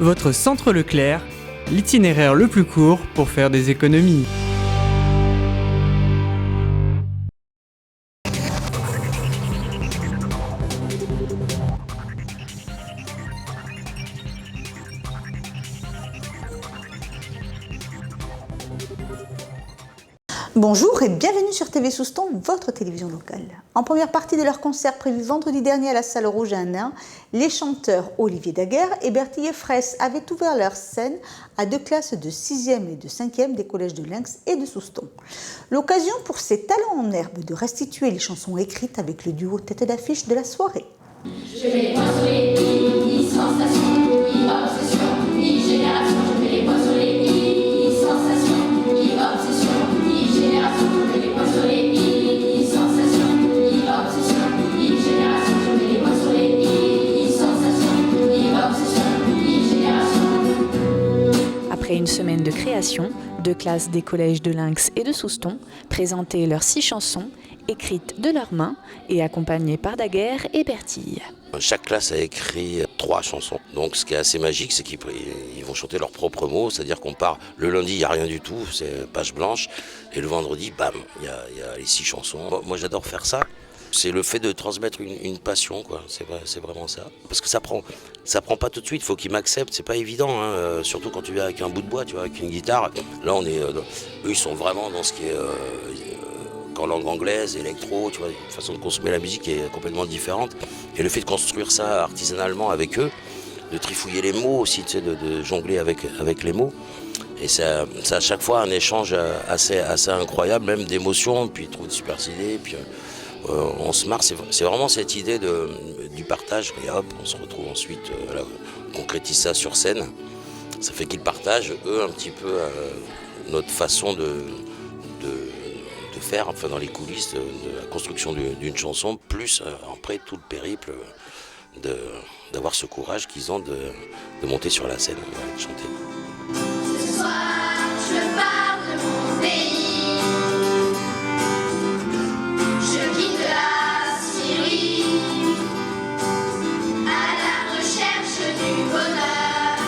Votre centre Leclerc, l'itinéraire le plus court pour faire des économies. Bonjour et bienvenue sur TV Souston, votre télévision locale. En première partie de leur concert prévu vendredi dernier à la Salle Rouge à Nain, les chanteurs Olivier Daguerre et Bertille Fraisse avaient ouvert leur scène à deux classes de 6e et de 5e des collèges de Lynx et de Souston. L'occasion pour ces talents en herbe de restituer les chansons écrites avec le duo tête d'affiche de la soirée. Je mets les points sur les i, sensation, obsession, génération. Je mets les points sur les i, sensation, obsession, génération. Je mets les points sur les i, sensation, obsession, génération. Je mets les points sur les i, sensation, obsession, génération. Après une semaine de création, deux classes des collèges de Lynx et de Souston présentaient leurs 6 chansons écrites de leurs mains et accompagnées par Daguerre et Bertille. Chaque classe a écrit 3 chansons. Donc ce qui est assez magique, c'est qu'ils vont chanter leurs propres mots. C'est-à-dire qu'on part le lundi, il n'y a rien du tout, c'est page blanche. Et le vendredi, bam, il y a les 6 chansons. Moi j'adore faire ça. C'est le fait de transmettre une passion, quoi. C'est vraiment ça. Parce que ça prend pas tout de suite, il faut qu'ils m'acceptent, c'est pas évident, hein. Surtout quand tu viens avec un bout de bois, tu vois, avec une guitare. Là eux ils sont vraiment dans ce qui est en langue anglaise, électro, tu vois, une façon de consommer la musique qui est complètement différente. Et le fait de construire ça artisanalement avec eux, de trifouiller les mots aussi, tu sais, de jongler avec les mots. Et c'est à chaque fois un échange assez incroyable, même d'émotions, puis ils trouvent de super idées, puis on se marre. C'est vraiment cette idée du partage, et hop, on se retrouve ensuite, on concrétise ça sur scène. Ça fait qu'ils partagent, eux, un petit peu notre façon de faire, enfin dans les coulisses de la construction d'une chanson, plus après tout le périple d'avoir ce courage qu'ils ont de monter sur la scène et de chanter. Ce soir, je pars de mon pays. Je quitte la Syrie à la recherche du bonheur.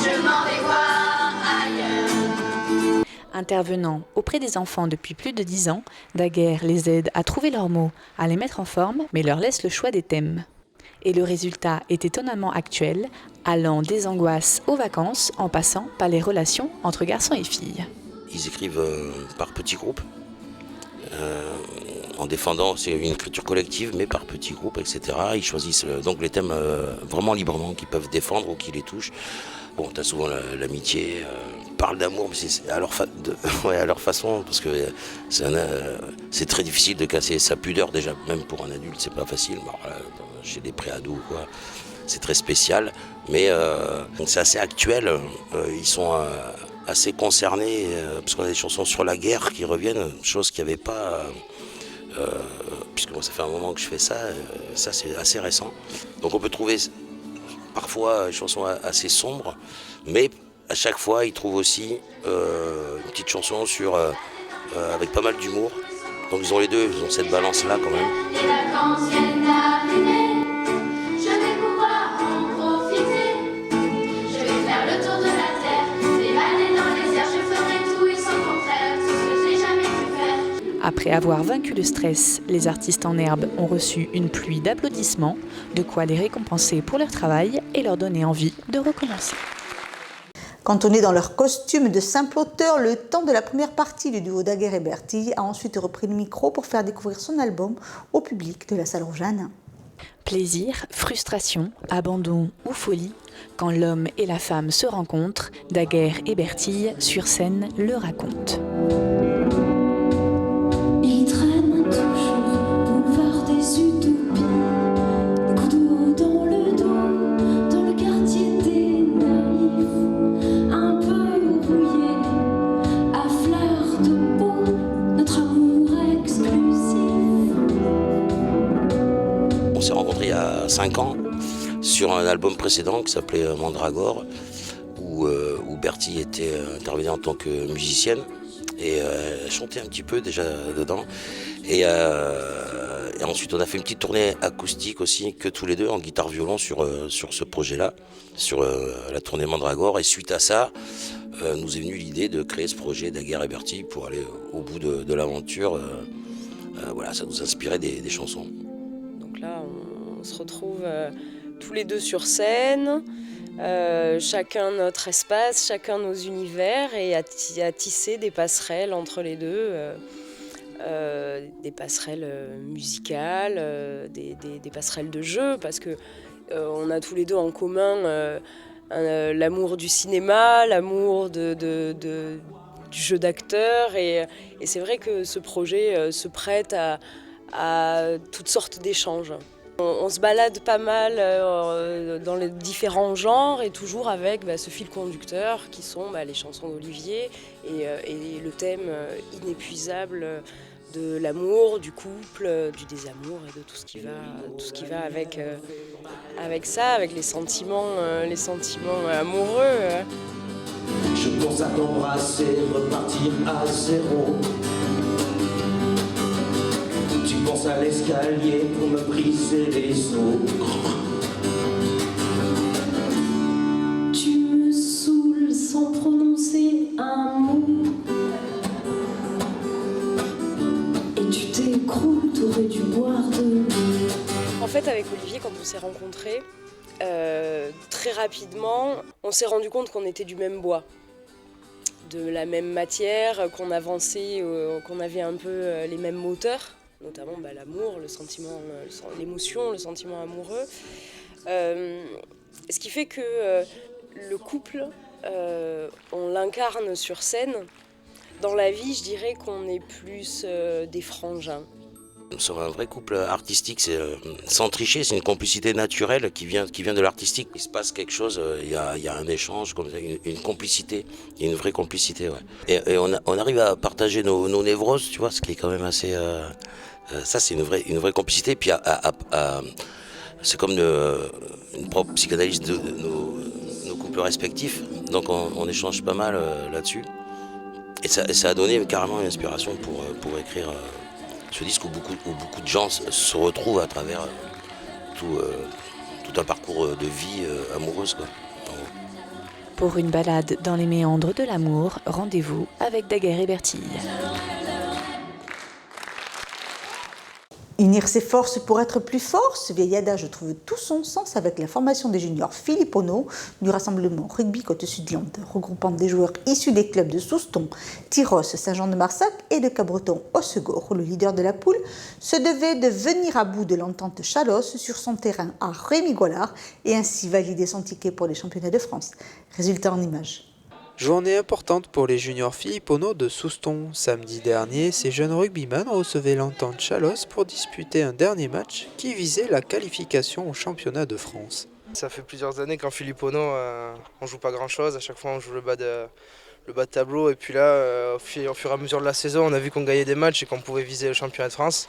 Je m'en vais voir ailleurs. Intervenant auprès des enfants depuis plus de 10 ans, Daguerre les aide à trouver leurs mots, à les mettre en forme, mais leur laisse le choix des thèmes. Et le résultat est étonnamment actuel, allant des angoisses aux vacances, en passant par les relations entre garçons et filles. Ils écrivent par petits groupes, en défendant, c'est une écriture collective, mais par petits groupes, etc. Ils choisissent donc les thèmes vraiment librement, qu'ils peuvent défendre ou qui les touchent. Bon, t'as souvent l'amitié, parle d'amour, mais c'est à leur façon, parce que c'est très difficile de casser sa pudeur, déjà, même pour un adulte, c'est pas facile. Bon, chez les préados, quoi, c'est très spécial, mais c'est assez actuel. Ils sont assez concernés, parce qu'on a des chansons sur la guerre qui reviennent, chose qu'il n'y avait pas, puisque moi ça fait un moment que je fais ça, ça c'est assez récent. Donc on peut trouver parfois des chansons assez sombres, mais à chaque fois ils trouvent aussi une petite chanson avec pas mal d'humour. Donc ils ont les deux, ils ont cette balance-là quand même. Les vacances viennent d'arriver, je vais pouvoir en profiter. Je vais faire le tour de la terre, dévaler dans les airs, je ferai tout et son contraire, tout ce que j'ai jamais pu faire. Après avoir vaincu le stress, les artistes en herbe ont reçu une pluie d'applaudissements, de quoi les récompenser pour leur travail et leur donner envie de recommencer. Cantonnés dans leur costume de simple auteur, le temps de la première partie, le duo Daguerre et Bertille a ensuite repris le micro pour faire découvrir son album au public de la Salle Rouge à Nain. Plaisir, frustration, abandon ou folie, quand l'homme et la femme se rencontrent, Daguerre et Bertille, sur scène, le racontent. Il traîne toujours, boulevard des utopies, couteau dans le dos, dans le quartier des naïfs, un peu rouillé, à fleur de peau, notre amour exclusif. On s'est rencontrés il y a 5 ans sur un album précédent qui s'appelait Mandragore, où Bertille intervenait en tant que musicienne et elle chantait un petit peu déjà dedans. Et Et ensuite, on a fait une petite tournée acoustique aussi, que tous les deux, en guitare-violon sur ce projet-là, sur la tournée Mandragore. Et suite à ça, nous est venue l'idée de créer ce projet Daguerre et Bertie pour aller au bout de l'aventure. Voilà, ça nous inspirait des chansons. Donc là, on se retrouve tous les deux sur scène, chacun notre espace, chacun nos univers, et à tisser des passerelles entre les deux, des passerelles musicales, des passerelles de jeu, parce que on a tous les deux en commun l'amour du cinéma, l'amour du jeu d'acteur, et c'est vrai que ce projet se prête à toutes sortes d'échanges. On se balade pas mal dans les différents genres, et toujours avec ce fil conducteur qui sont les chansons d'Olivier et le thème inépuisable de l'amour, du couple, du désamour et de tout ce qui va avec ça, avec les sentiments amoureux. Je pense à t'embrasser, repartir à zéro. Tu penses à l'escalier pour me briser les os. Tu me saoules sans prononcer un mot. Et tu t'écroules, t'aurais dû boire de l'eau. En fait, avec Olivier, quand on s'est rencontrés, très rapidement, on s'est rendu compte qu'on était du même bois, de la même matière, qu'on avançait, qu'on avait un peu les mêmes moteurs, notamment l'amour, le sentiment, l'émotion, le sentiment amoureux. Ce qui fait que le couple, on l'incarne sur scène. Dans la vie, je dirais qu'on est plus des frangins. Nous sommes un vrai couple artistique, c'est, sans tricher, c'est une complicité naturelle qui vient de l'artistique. Il se passe quelque chose, il y a un échange, comme ça, une complicité, il y a une vraie complicité. Ouais. Et on arrive à partager nos névroses, tu vois, ce qui est quand même assez... ça, c'est une vraie complicité. Puis c'est comme une propre psychanalyse de nos couples respectifs, donc on échange pas mal là-dessus. Et ça a donné carrément une inspiration pour écrire... ce disque où beaucoup de gens se retrouvent à travers tout un parcours de vie amoureuse, quoi. Pour une balade dans les méandres de l'amour, rendez-vous avec Daguerre et Bertille. Unir ses forces pour être plus fort, ce vieil adage trouve tout son sens avec la formation des juniors Philippono du rassemblement Rugby Côte-Sud-Lande, regroupant des joueurs issus des clubs de Souston, Tyros, Saint-Jean-de-Marsac et de Cabreton-Hossegor. Le leader de la poule se devait de venir à bout de l'entente Chalosse sur son terrain à Rémy-Goillard et ainsi valider son ticket pour les championnats de France. Résultat en images. Journée importante pour les juniors Philippono de Souston. Samedi dernier, ces jeunes rugbymen recevaient l'entente Chalosse pour disputer un dernier match qui visait la qualification au championnat de France. Ça fait plusieurs années qu'en Philippono, on joue pas grand chose. À chaque fois, on joue le bas de tableau. Et puis là, au fur et à mesure de la saison, on a vu qu'on gagnait des matchs et qu'on pouvait viser le championnat de France.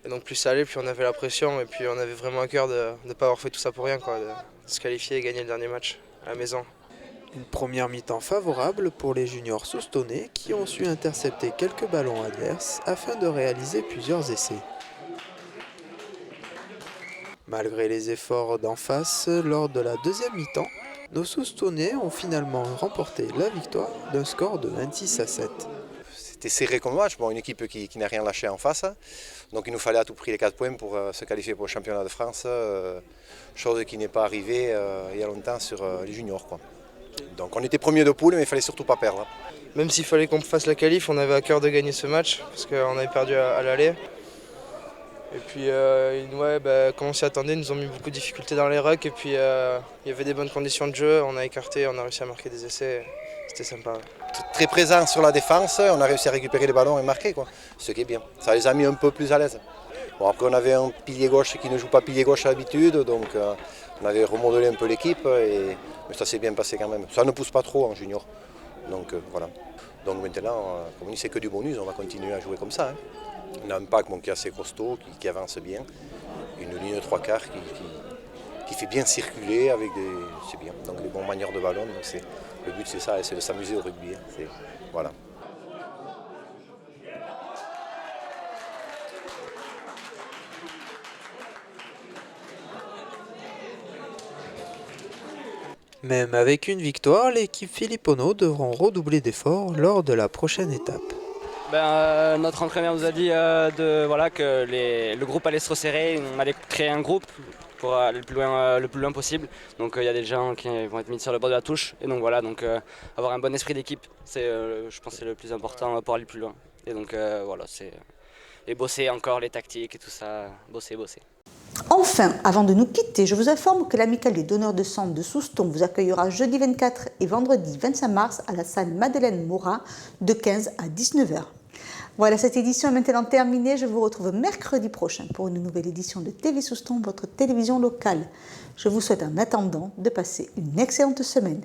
Et donc plus ça allait, plus on avait la pression. Et puis on avait vraiment à cœur de ne pas avoir fait tout ça pour rien, quoi, de se qualifier et gagner le dernier match à la maison. Une première mi-temps favorable pour les juniors soustonnais qui ont su intercepter quelques ballons adverses afin de réaliser plusieurs essais. Malgré les efforts d'en face, lors de la deuxième mi-temps, nos soustonnais ont finalement remporté la victoire d'un score de 26-7. C'était serré comme match, une équipe qui n'a rien lâché en face. Donc il nous fallait à tout prix les 4 points pour se qualifier pour le championnat de France, chose qui n'est pas arrivée il y a longtemps sur les juniors, quoi. Donc on était premier de poule, mais il fallait surtout pas perdre. Même s'il fallait qu'on fasse la qualif, on avait à cœur de gagner ce match, parce qu'on avait perdu à l'aller. Et puis, comme on s'y attendait, ils nous ont mis beaucoup de difficultés dans les rucks. Et puis, il y avait des bonnes conditions de jeu, on a écarté, on a réussi à marquer des essais. C'était sympa. Très présent sur la défense, on a réussi à récupérer les ballons et marquer, quoi. Ce qui est bien. Ça les a mis un peu plus à l'aise. Bon, après, on avait un pilier gauche qui ne joue pas pilier gauche à l'habitude, donc on avait remodelé un peu l'équipe, mais ça s'est bien passé quand même. Ça ne pousse pas trop en junior. Donc voilà. Donc maintenant, comme on dit, c'est que du bonus, on va continuer à jouer comme ça. On a un pack qui est assez costaud, qui avance bien. Une ligne de 3 quarts qui fait bien circuler avec c'est bien. Donc des bons manières de ballon. Donc le but c'est ça, c'est de s'amuser au rugby. Voilà. Même avec une victoire, l'équipe Filippono devront redoubler d'efforts lors de la prochaine étape. Notre entraîneur nous a dit que le groupe allait se resserrer, on allait créer un groupe pour aller le plus loin possible. Donc il y a des gens qui vont être mis sur le bord de la touche. Et donc avoir un bon esprit d'équipe, je pense que c'est le plus important pour aller plus loin. Et donc et bosser encore les tactiques et tout ça, bosser. Enfin, avant de nous quitter, je vous informe que l'amicale des donneurs de sang de Souston vous accueillera jeudi 24 et vendredi 25 mars à la salle Madeleine Morat de 15 à 19h. Voilà, cette édition est maintenant terminée. Je vous retrouve mercredi prochain pour une nouvelle édition de TV Souston, votre télévision locale. Je vous souhaite en attendant de passer une excellente semaine.